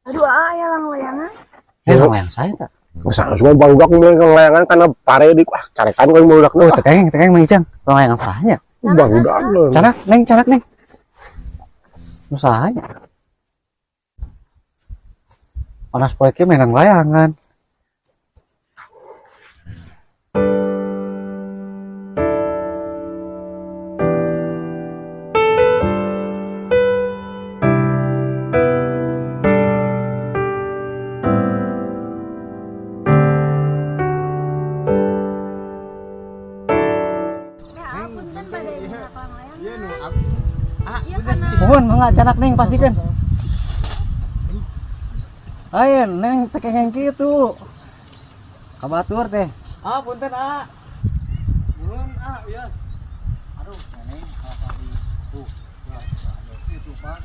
Aduh, ya lang layangan. Layang saya tak. Masa semua barudak mulai layangan karena pare di wah carekan kan barudak Oh, tekeng mengicang. Layang saya. Barudak loh. Canak neng. Usahanya. Panas poeknya megang layangan. Mohon mangga canak neng pastikan. Ayo neng tekeng kitu. Kabatur teh. Punten Nuhun ya. Aduh, neng apa di tuh. Ya, itu Pak.